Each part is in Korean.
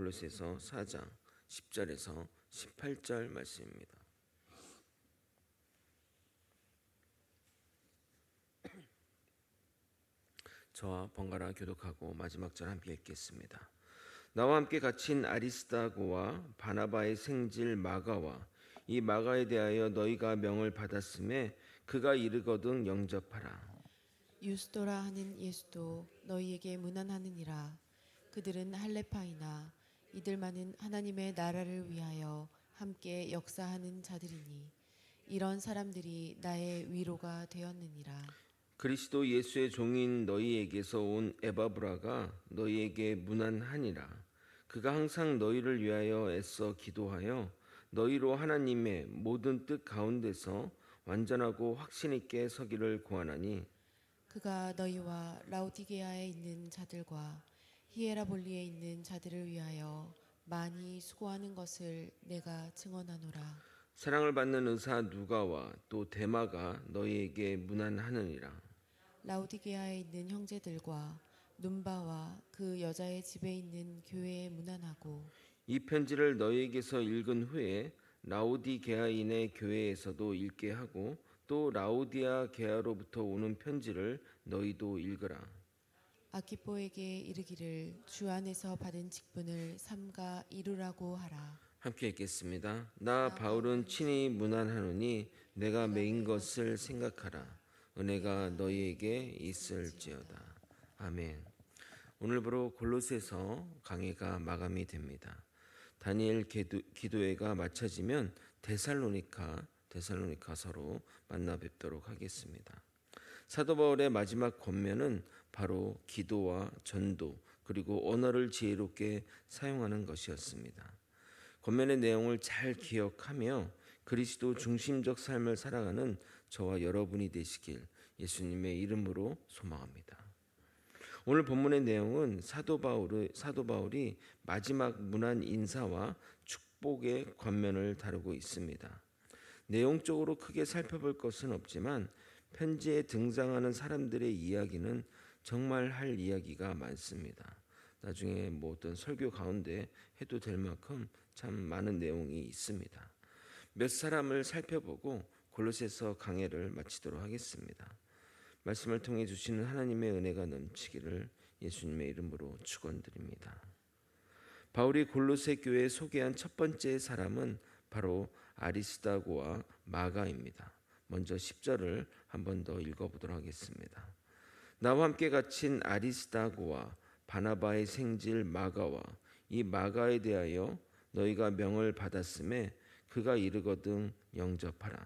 골로새서 4장 10절에서 18절 말씀입니다. 저와 번갈아 교독하고 마지막 절 함께 읽겠습니다. 나와 함께 갇힌 아리스다고와 바나바의 생질 마가와 이 마가에 대하여 너희가 명을 받았음에 그가 이르거든 영접하라. 유스도라 하는 예수도 너희에게 문안하느니라. 그들은 할레파이나 이들만은 하나님의 나라를 위하여 함께 역사하는 자들이니 이런 사람들이 나의 위로가 되었느니라. 그리스도 예수의 종인 너희에게서 온 에바브라가 너희에게 문안하니라. 그가 항상 너희를 위하여 애써 기도하여 너희로 하나님의 모든 뜻 가운데서 완전하고 확신 있게 서기를 구하나니 그가 너희와 라우디게아에 있는 자들과 히에라볼리에 있는 자들을 위하여 많이 수고하는 것을 내가 증언하노라. 사랑을 받는 의사 누가와 또 데마가 너희에게 문안하느니라. 라우디게아에 있는 형제들과 눈바와 그 여자의 집에 있는 교회에 문안하고 이 편지를 너희에게서 읽은 후에 라우디게아인의 교회에서도 읽게 하고 또 라우디아 게아로부터 오는 편지를 너희도 읽으라. 아키포에게 이르기를 주 안에서 받은 직분을 삼가 이루라고 하라. 함께 읽겠습니다. 나 바울은 친히 문안하노니 내가 매인 것을 생각하라. 은혜가 너희에게 있을지어다. 아멘. 오늘부로 골로새서 강해가 마감이 됩니다. 다니엘 기도회가 마쳐지면 데살로니카서로 만나 뵙도록 하겠습니다. 사도 바울의 마지막 권면은 바로 기도와 전도 그리고 언어를 지혜롭게 사용하는 것이었습니다. 권면의 내용을 잘 기억하며 그리스도 중심적 삶을 살아가는 저와 여러분이 되시길 예수님의 이름으로 소망합니다. 오늘 본문의 내용은 사도 바울이 마지막 문안 인사와 축복의 권면을 다루고 있습니다. 내용적으로 크게 살펴볼 것은 없지만 편지에 등장하는 사람들의 이야기는 정말 할 이야기가 많습니다. 나중에 뭐 어떤 설교 가운데 해도 될 만큼 참 많은 내용이 있습니다. 몇 사람을 살펴보고 골로새서 강해를 마치도록 하겠습니다. 말씀을 통해 주시는 하나님의 은혜가 넘치기를 예수님의 이름으로 축원드립니다. 바울이 골로새 교회에 소개한 첫 번째 사람은 바로 아리스다고와 마가입니다. 먼저 10절을 한 번 더 읽어보도록 하겠습니다. 나와 함께 갇힌 아리스다고와 바나바의 생질 마가와 이 마가에 대하여 너희가 명을 받았음에 그가 이르거든 영접하라.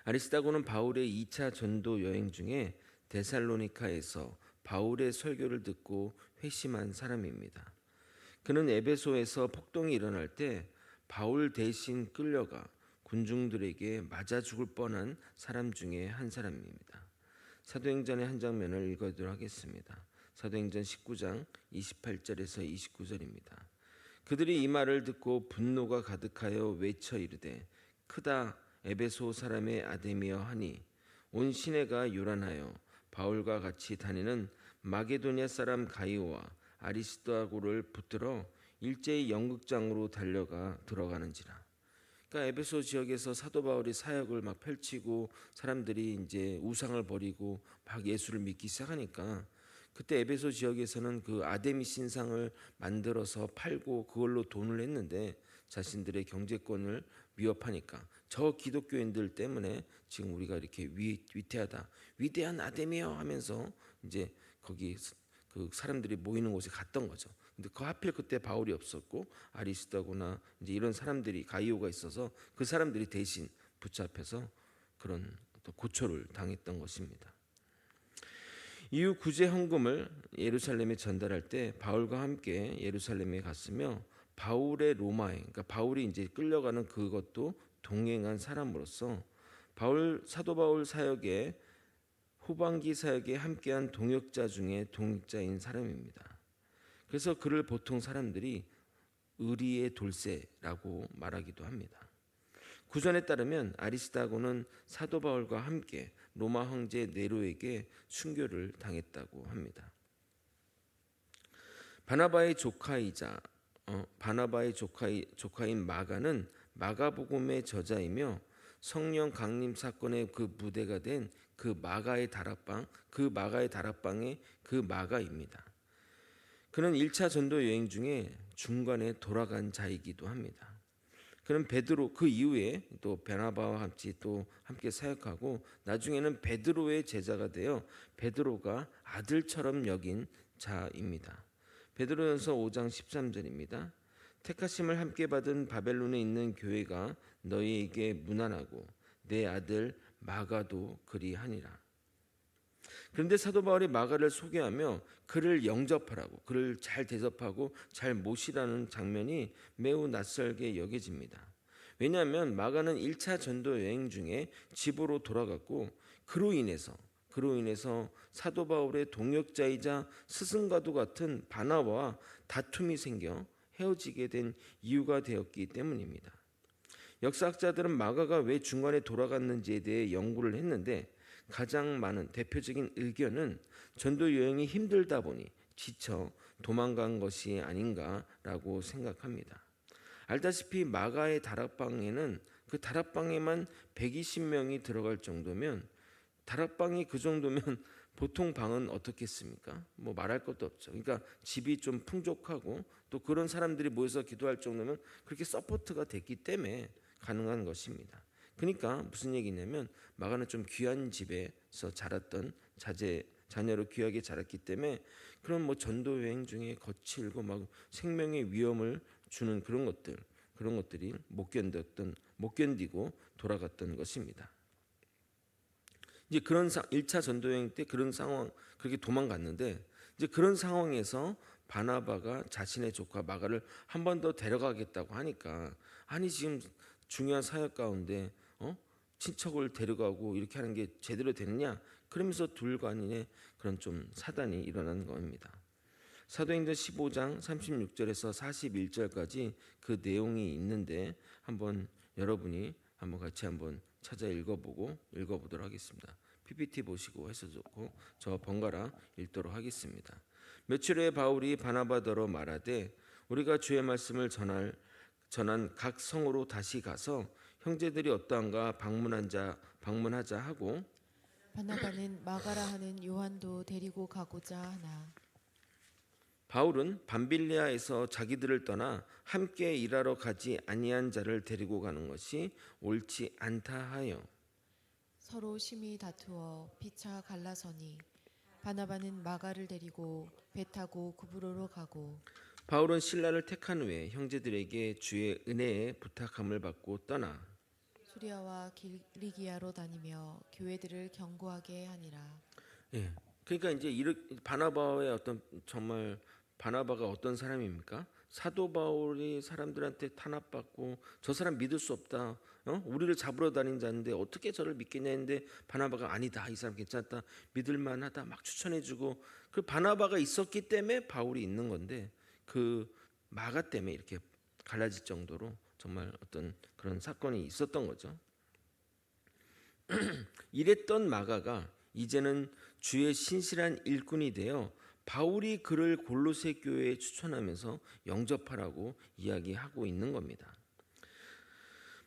아리스다고는 바울의 2차 전도 여행 중에 데살로니카에서 바울의 설교를 듣고 회심한 사람입니다. 그는 에베소에서 폭동이 일어날 때 바울 대신 끌려가 군중들에게 맞아 죽을 뻔한 사람 중에 한 사람입니다. 사도행전의 한 장면을 읽어드리도록 하겠습니다. 사도행전 19장 28절에서 29절입니다. 그들이 이 말을 듣고 분노가 가득하여 외쳐 이르되 크다 에베소 사람의 아데미여 하니 온 시내가 요란하여 바울과 같이 다니는 마게도냐 사람 가이오와 아리스도아고를 붙들어 일제히 연극장으로 달려가 들어가는지라. 그러니까 에베소 지역에서 사도 바울이 사역을 막 펼치고 사람들이 이제 우상을 버리고 막 예수를 믿기 시작하니까 그때 에베소 지역에서는 그 아데미 신상을 만들어서 팔고 그걸로 돈을 했는데 자신들의 경제권을 위협하니까 저 기독교인들 때문에 지금 우리가 이렇게 위태하다, 위대한 아데미여 하면서 이제 거기 그 사람들이 모이는 곳에 갔던 거죠. 근데 그 하필 그때 바울이 없었고 아리스도거나 이제 이런 사람들이 가이오가 있어서 그 사람들이 대신 붙잡혀서 그런 고초를 당했던 것입니다. 이후 구제 헌금을 예루살렘에 전달할 때 바울과 함께 예루살렘에 갔으며 바울의 로마에 그러니까 바울이 이제 끌려가는 그것도 동행한 사람으로서 사도 바울 사역의 후반기 사역에 함께한 동역자 중에 동역자인 사람입니다. 그래서 그를 보통 사람들이 의리의 돌쇠라고 말하기도 합니다. 구전에 따르면 아리스다고는 사도 바울과 함께 로마 황제 네로에게 순교를 당했다고 합니다. 바나바의 조카인 마가는 마가복음의 저자이며 성령 강림 사건의 그 무대가 된 그 마가의 다락방의 그 마가입니다. 그는 1차 전도 여행 중에 중간에 돌아간 자이기도 합니다. 그는 베드로 그 이후에 또 베나바와 같이 또 함께 사역하고 나중에는 베드로의 제자가 되어 베드로가 아들처럼 여긴 자입니다. 베드로전서 5장 13절입니다. 택하심을 함께 받은 바벨론에 있는 교회가 너희에게 문안하고 내 아들 마가도 그리하니라. 그런데 사도 바울이 마가를 소개하며 그를 영접하라고, 그를 잘 대접하고 잘 모시라는 장면이 매우 낯설게 여겨집니다. 왜냐하면 마가는 1차 전도 여행 중에 집으로 돌아갔고 그로 인해서 사도 바울의 동역자이자 스승과도 같은 바나바와 다툼이 생겨 헤어지게 된 이유가 되었기 때문입니다. 역사학자들은 마가가 왜 중간에 돌아갔는지에 대해 연구를 했는데 가장 많은 대표적인 의견은 전도 여행이 힘들다 보니 지쳐 도망간 것이 아닌가라고 생각합니다. 알다시피 마가의 다락방에는 그 다락방에만 120명이 들어갈 정도면 다락방이 그 정도면 보통 방은 어떻겠습니까? 뭐 말할 것도 없죠. 그러니까 집이 좀 풍족하고 또 그런 사람들이 모여서 기도할 정도면 그렇게 서포트가 됐기 때문에 가능한 것입니다. 그러니까 무슨 얘기냐면 마가는 좀 귀한 집에서 자랐던 자녀로 귀하게 자랐기 때문에 그런 뭐 전도 여행 중에 거칠고 막 생명의 위험을 주는 그런 것들이 못 견디고 돌아갔던 것입니다. 이제 그런 1차 전도 여행 때 그런 상황 그렇게 도망갔는데 이제 그런 상황에서 바나바가 자신의 조카 마가를 한 번 더 데려가겠다고 하니까 아니 지금 중요한 사역 가운데 친척을 데려가고 이렇게 하는 게 제대로 되느냐? 그러면서 둘 간에 그런 좀 사단이 일어나는 겁니다. 사도행전 15장 36절에서 41절까지 그 내용이 있는데 한번 여러분이 한번 같이 한번 찾아 읽어보도록 하겠습니다. PPT 보시고 해서 좋고 저 번갈아 읽도록 하겠습니다. 며칠 후에 바울이 바나바더러 말하되 우리가 주의 말씀을 전한 각 성으로 다시 가서 형제들이 어떠한가 방문하자 하고 바나바는 마가라 하는 요한도 데리고 가고자 하나. 바울은 밤빌리아에서 자기들을 떠나 함께 일하러 가지 아니한 자를 데리고 가는 것이 옳지 않다 하여 서로 심히 다투어 피차 갈라서니 바나바는 마가를 데리고 배 타고 구브로로 가고 바울은 신라를 택한 후에 형제들에게 주의 은혜에 부탁함을 받고 떠나 수리아와 길리기아로 다니며 교회들을 경고하게 하니라. 예. 그러니까 이제 바나바의 어떤 정말 바나바가 어떤 사람입니까? 사도 바울이 사람들한테 탄압받고 저 사람 믿을 수 없다. 우리를 잡으러 다닌 자인데 어떻게 저를 믿겠냐 했는데 바나바가 아니다. 이 사람 괜찮다. 믿을 만하다. 막 추천해주고 그 바나바가 있었기 때문에 바울이 있는 건데 그 마가 때문에 이렇게 갈라질 정도로 정말 어떤 그런 사건이 있었던 거죠. 이랬던 마가가 이제는 주의 신실한 일꾼이 되어 바울이 그를 골로새 교회에 추천하면서 영접하라고 이야기하고 있는 겁니다.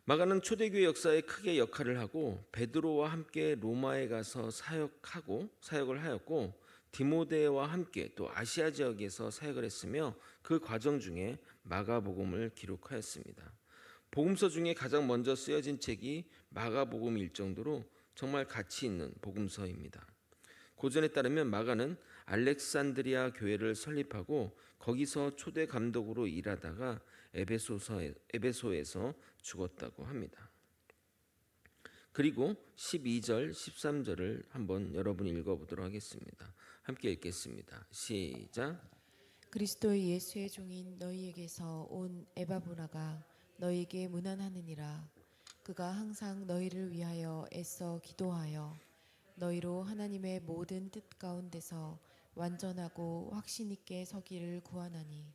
마가는 초대교회 역사에 크게 역할을 하고 베드로와 함께 로마에 가서 사역을 하였고 디모데와 함께 또 아시아 지역에서 사역을 했으며 그 과정 중에 마가복음을 기록하였습니다. 복음서 중에 가장 먼저 쓰여진 책이 마가복음일 정도로 정말 가치 있는 복음서입니다. 고전에 따르면 마가는 알렉산드리아 교회를 설립하고 거기서 초대 감독으로 일하다가 에베소에서 죽었다고 합니다. 그리고 12절, 13절을 한번 여러분이 읽어보도록 하겠습니다. 함께 읽겠습니다. 시작. 그리스도의 예수의 종인 너희에게서 온 에바브라가 너희에게 문안하느니라. 그가 항상 너희를 위하여 애써 기도하여 너희로 하나님의 모든 뜻 가운데서 완전하고 확신 있게 서기를 구하나니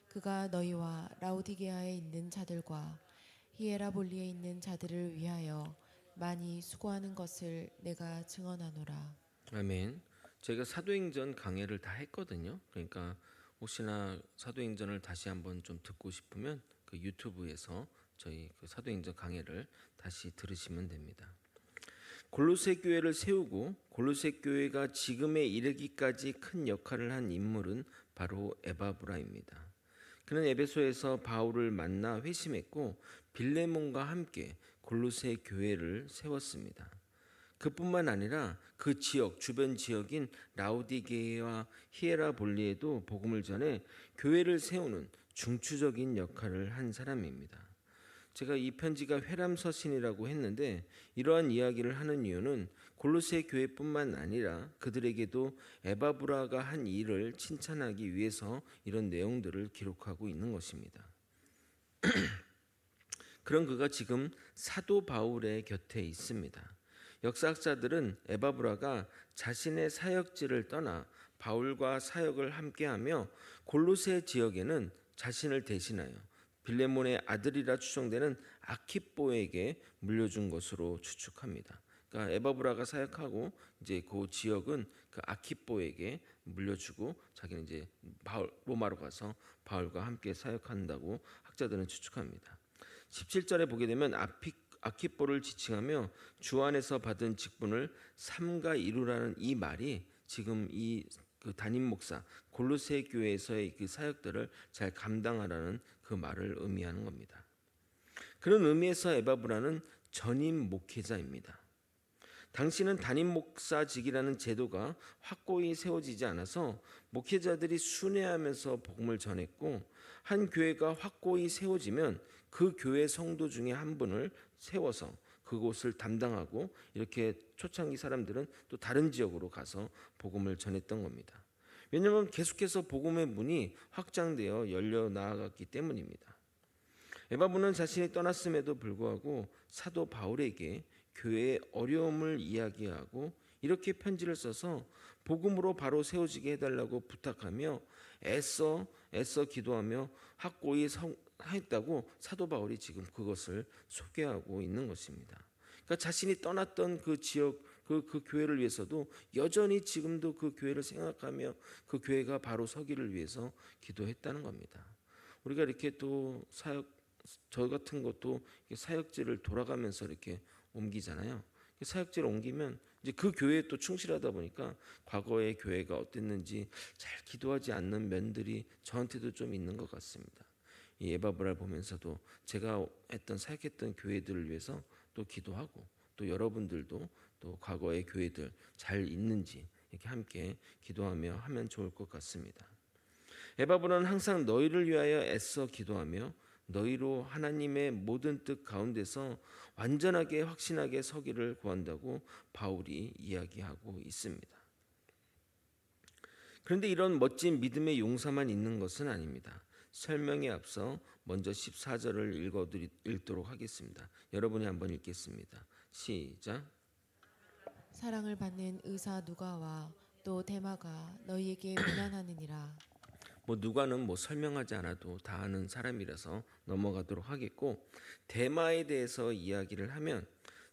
그가 너희와 라오디게아에 있는 자들과 히에라볼리에 있는 자들을 위하여 많이 수고하는 것을 내가 증언하노라. 아멘. 제가 사도행전 강해를 다 했거든요. 그러니까 혹시나 사도행전을 다시 한번 좀 듣고 싶으면 그 유튜브에서 저희 그 사도행전 강해를 다시 들으시면 됩니다. 골로새 교회를 세우고 골로새 교회가 지금에 이르기까지 큰 역할을 한 인물은 바로 에바브라입니다. 그는 에베소에서 바울을 만나 회심했고 빌레몬과 함께 골로새 교회를 세웠습니다. 그뿐만 아니라 그 지역 주변 지역인 라우디게와 히에라볼리에도 복음을 전해 교회를 세우는 중추적인 역할을 한 사람입니다. 제가 이 편지가 회람서신이라고 했는데 이러한 이야기를 하는 이유는 골로새 교회뿐만 아니라 그들에게도 에바브라가 한 일을 칭찬하기 위해서 이런 내용들을 기록하고 있는 것입니다. 그런 그가 지금 사도 바울의 곁에 있습니다. 역사학자들은 에바브라가 자신의 사역지를 떠나 바울과 사역을 함께하며 골로새 지역에는 자신을 대신하여 빌레몬의 아들이라 추정되는 아키뽀에게 물려준 것으로 추측합니다. 그러니까 에바브라가 사역하고 이제 그 지역은 그 아키뽀에게 물려주고 자기는 이제 로마로 가서 바울과 함께 사역한다고 학자들은 추측합니다. 17절에 보게 되면 아키뽀를 지칭하며 주 안에서 받은 직분을 삼가 이루라는 이 말이 지금 이 그 담임 목사 골로새 교회에서의 그 사역들을 잘 감당하라는 그 말을 의미하는 겁니다. 그런 의미에서 에바브라는 전임 목회자입니다. 당시는 담임 목사직이라는 제도가 확고히 세워지지 않아서 목회자들이 순회하면서 복음을 전했고 한 교회가 확고히 세워지면 그 교회 성도 중에 한 분을 세워서 그곳을 담당하고 이렇게 초창기 사람들은 또 다른 지역으로 가서 복음을 전했던 겁니다. 왜냐하면 계속해서 복음의 문이 확장되어 열려 나아갔기 때문입니다. 에바브는 자신이 떠났음에도 불구하고 사도 바울에게 교회의 어려움을 이야기하고 이렇게 편지를 써서 복음으로 바로 세워지게 해달라고 부탁하며 애써 기도하며 확고히 했다고 사도 바울이 지금 그것을 소개하고 있는 것입니다. 그러니까 자신이 떠났던 그 지역 그 교회를 위해서도 여전히 지금도 그 교회를 생각하며 그 교회가 바로 서기를 위해서 기도했다는 겁니다. 우리가 이렇게 또 저 같은 것도 사역지를 돌아가면서 이렇게 옮기잖아요. 사역지를 옮기면 이제 그 교회에 또 충실하다 보니까 과거의 교회가 어땠는지 잘 기도하지 않는 면들이 저한테도 좀 있는 것 같습니다. 이 에바브라를 보면서도 제가 사역했던 교회들을 위해서 또 기도하고 또 여러분들도 또 과거의 교회들 잘 있는지 이렇게 함께 기도하며 하면 좋을 것 같습니다. 에바브라는 항상 너희를 위하여 애써 기도하며 너희로 하나님의 모든 뜻 가운데서 완전하게 확신하게 서기를 구한다고 바울이 이야기하고 있습니다. 그런데 이런 멋진 믿음의 용사만 있는 것은 아닙니다. 설명에 앞서 먼저 14절을 읽도록 하겠습니다. 여러분이 한번 읽겠습니다. 시작. 사랑을 받는 의사 누가와 또 데마가 너희에게 문안하느니라. 누가는 설명하지 않아도 다 아는 사람이라서 넘어가도록 하겠고, 데마에 대해서 이야기를 하면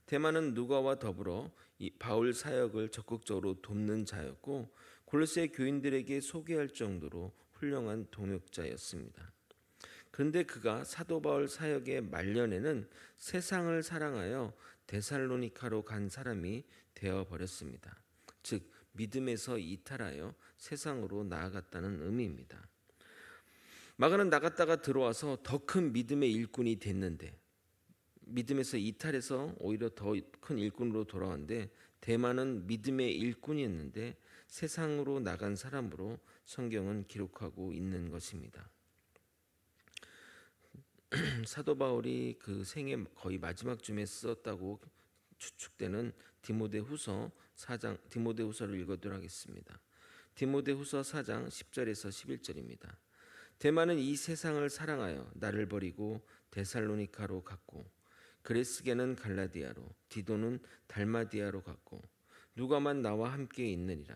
데마는 누가와 더불어 이 바울 사역을 적극적으로 돕는 자였고 골로새 교인들에게 소개할 정도로 훌륭한 동역자였습니다. 그런데 그가 사도 바울 사역의 말년에는 세상을 사랑하여 데살로니카로 간 사람이 되어 버렸습니다. 즉 믿음에서 이탈하여 세상으로 나아갔다는 의미입니다. 마가는 나갔다가 들어와서 더 큰 믿음의 일꾼이 됐는데 믿음에서 이탈해서 오히려 더 큰 일꾼으로 돌아왔는데 데마는 믿음의 일꾼이었는데 세상으로 나간 사람으로 성경은 기록하고 있는 것입니다. 사도 바울이 그 생애 거의 마지막쯤에 썼다고 추측되는 디모데후서 4장 디모데후서를 읽어드리도록 하겠습니다. 디모데후서 4장 10절에서 11절입니다. 데마는 이 세상을 사랑하여 나를 버리고 데살로니카로 갔고 그레스게는 갈라디아로 디도는 달마디아로 갔고 누가만 나와 함께 있느니라.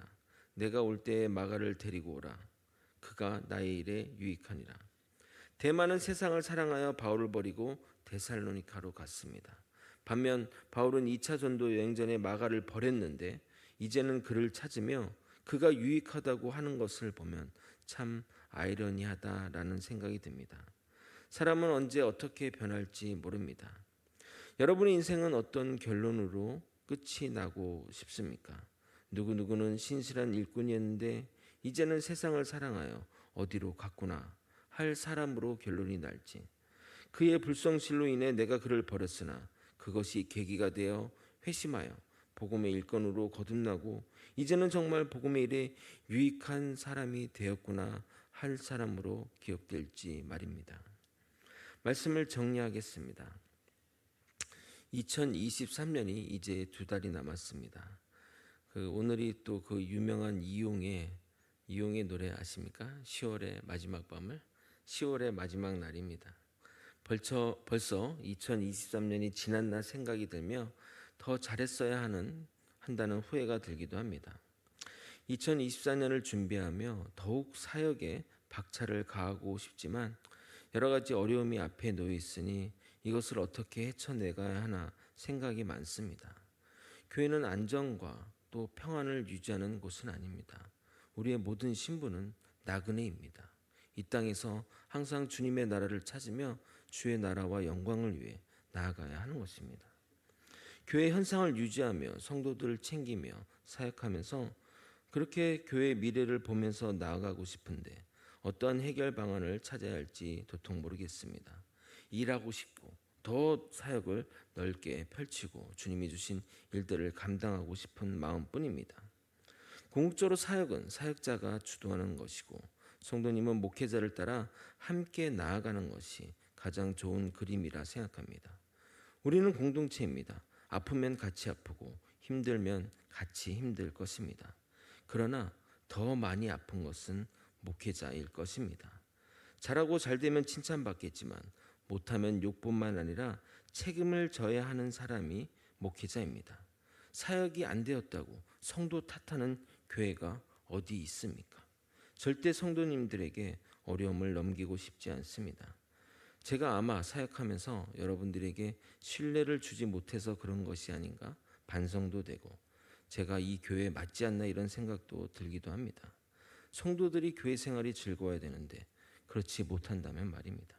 내가 올 때에 마가를 데리고 오라. 그가 나의 일에 유익하니라. 데마는 세상을 사랑하여 바울을 버리고 데살로니카로 갔습니다. 반면 바울은 2차 전도 여행 전에 마가를 버렸는데 이제는 그를 찾으며 그가 유익하다고 하는 것을 보면 참 아이러니하다라는 생각이 듭니다. 사람은 언제 어떻게 변할지 모릅니다. 여러분의 인생은 어떤 결론으로 끝이 나고 싶습니까? 누구누구는 신실한 일꾼이었는데 이제는 세상을 사랑하여 어디로 갔구나 할 사람으로 결론이 날지, 그의 불성실로 인해 내가 그를 버렸으나 그것이 계기가 되어 회심하여 복음의 일꾼으로 거듭나고 이제는 정말 복음의 일에 유익한 사람이 되었구나 할 사람으로 기억될지 말입니다. 말씀을 정리하겠습니다. 2023년이 이제 2달이 남았습니다. 오늘이 또 그 유명한 이용의 노래 아십니까? 10월의 마지막 밤을, 10월의 마지막 날입니다. 벌써 2023년이 지난 날 생각이 들며 더 잘했어야 한다는 후회가 들기도 합니다. 2024년을 준비하며 더욱 사역에 박차를 가하고 싶지만 여러 가지 어려움이 앞에 놓여 있으니 이것을 어떻게 헤쳐내가야 하나 생각이 많습니다. 교회는 안정과 또 평안을 유지하는 곳은 아닙니다. 우리의 모든 신분은 나그네입니다. 이 땅에서 항상 주님의 나라를 찾으며 주의 나라와 영광을 위해 나아가야 하는 것입니다. 교회 현상을 유지하며 성도들을 챙기며 사역하면서 그렇게 교회의 미래를 보면서 나아가고 싶은데 어떠한 해결 방안을 찾아야 할지 도통 모르겠습니다. 일하고 싶고 더 사역을 넓게 펼치고 주님이 주신 일들을 감당하고 싶은 마음뿐입니다. 궁극적으로 사역은 사역자가 주도하는 것이고 성도님은 목회자를 따라 함께 나아가는 것이 가장 좋은 그림이라 생각합니다. 우리는 공동체입니다. 아프면 같이 아프고 힘들면 같이 힘들 것입니다. 그러나 더 많이 아픈 것은 목회자일 것입니다. 잘하고 잘되면 칭찬받겠지만 못하면 욕뿐만 아니라 책임을 져야 하는 사람이 목회자입니다. 사역이 안 되었다고 성도 탓하는 교회가 어디 있습니까? 절대 성도님들에게 어려움을 넘기고 싶지 않습니다. 제가 아마 사역하면서 여러분들에게 신뢰를 주지 못해서 그런 것이 아닌가 반성도 되고 제가 이 교회에 맞지 않나 이런 생각도 들기도 합니다. 성도들이 교회 생활이 즐거워야 되는데 그렇지 못한다면 말입니다.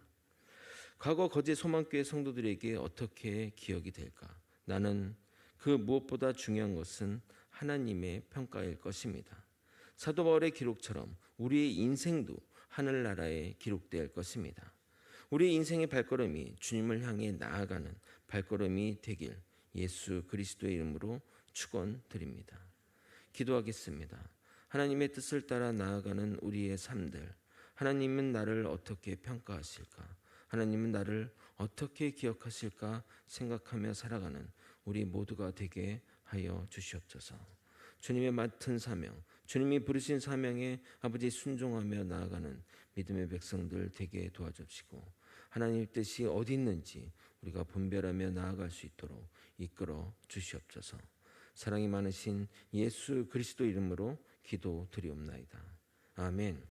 과거 거제 소망교회 성도들에게 어떻게 기억이 될까? 나는 그 무엇보다 중요한 것은 하나님의 평가일 것입니다. 사도 바울의 기록처럼 우리의 인생도 하늘나라에 기록될 것입니다. 우리의 인생의 발걸음이 주님을 향해 나아가는 발걸음이 되길 예수 그리스도의 이름으로 축원드립니다. 기도하겠습니다. 하나님의 뜻을 따라 나아가는 우리의 삶들, 하나님은 나를 어떻게 평가하실까? 하나님은 나를 어떻게 기억하실까 생각하며 살아가는 우리 모두가 되게 하여 주시옵소서. 주님의 맡은 사명, 주님이 부르신 사명에 아버지 순종하며 나아가는 믿음의 백성들 되게 도와주시고 하나님의 뜻이 어디 있는지 우리가 분별하며 나아갈 수 있도록 이끌어 주시옵소서. 사랑이 많으신 예수 그리스도 이름으로 기도드리옵나이다. 아멘.